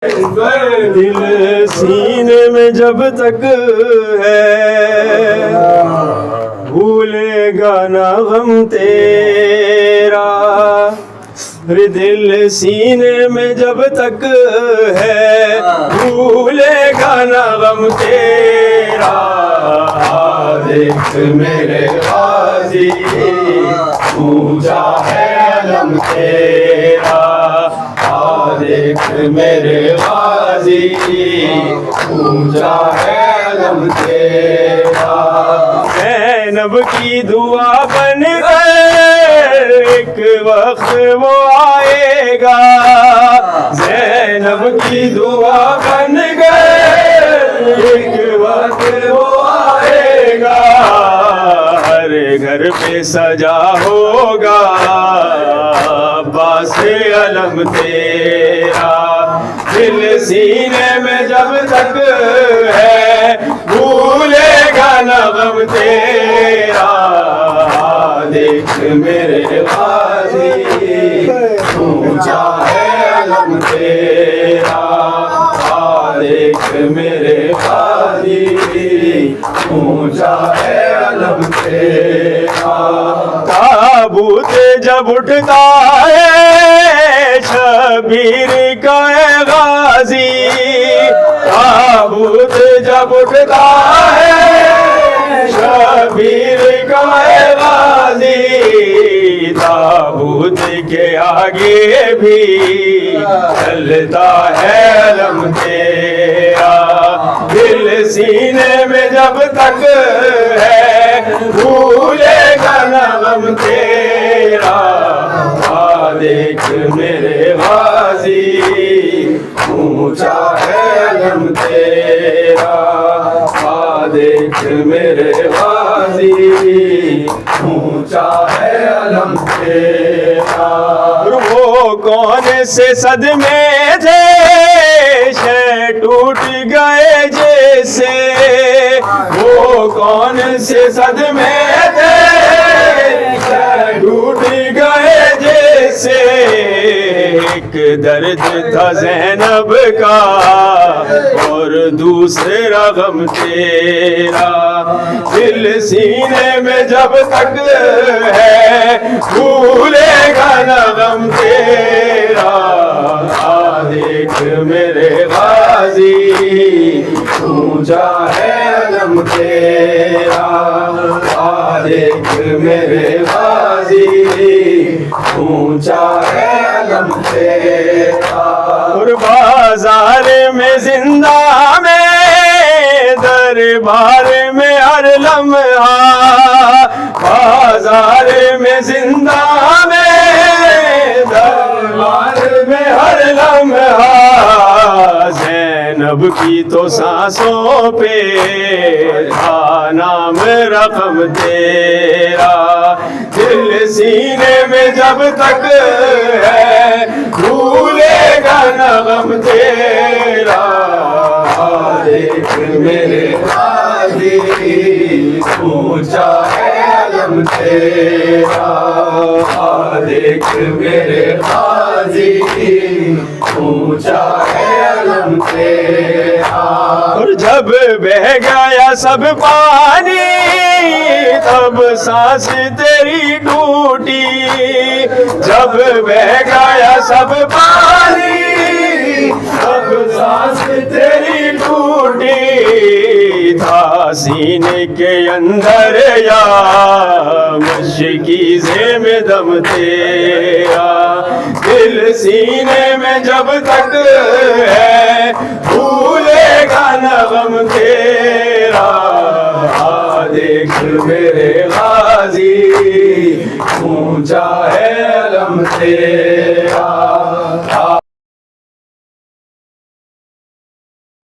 دل سینے میں جب تک ہے بھولے گا نہ غم تیرا، دل سینے میں جب تک ہے بھولے گا نہ غم تیرا، دیکھ میرے غازی اونچا ہے علم تیرا، دیکھ میرے غازی اونچا ہے علم تیرا، زینب کی دعا بن کر ایک وقت وہ آئے گا، زینب کی دعا بن کر ایک وقت وہ آئے گا، ہر گھر پہ سجا ہوگا عباس علم تیرا، دل سینے میں جب تک ہے بھولے گا نہ غم تیرا، دیکھ میرے غازی اونچا ہے علم تیرا، دیکھ میرے غازی اونچا ہے علم تیرا، تابوت جب اٹھتا ہے شبیر کا غازی، تابوت جب اٹھتا ہے شبیر کا غازی، تابوت کے آگے بھی چلتا ہے علم تیرا، دل سینے میں جب تک ہے بھولے گا نہ غم تیرا، دیکھ میرے غازی اونچا ہے علم تیرا، دیکھ میرے غازی اونچا ہے علم تیرا، وہ کون سے صدمے تھے شے ٹوٹ گئے جیسے، وہ کون سے صدمے تھے شے ٹوٹ گئے جیسے، ایک درد تھا زینب کا اور دوسرا غم تیرا، دل سینے میں جب تک ہے بھولے گا نہ غم تیرا، دیکھ میرے غازی اونچا ہے علم تیرا، دیکھ میرے غازی اونچا ہے علم تیرا، اور بازار میں زندہ میں دربار میں ہر لمحہ، بازار میں زندہ میں دربار میں ہر لمحہ، زینب کی تو سانسوں پہ تھا نام رقم تیرا، دل سینے میں جب تک ہے بھولے گا نہ غم تیرا، دیکھ میرے غازی اونچا ہے علم تیرا، دیکھ میرے غازی اونچا ہے علم تیرا، اور جب بہہ گیا سب پانی تب سانس تیری ٹوٹی، جب بہہ گیا سب پانی تب سانس تیری ٹوٹی، تھا سینے کے اندر یا مشکیزے میں دم تیرا، دل سینے میں جب تک ہے بھولے گا نہ غم تیرا، دیکھ میرے غازی اونچا ہے علم تیرا۔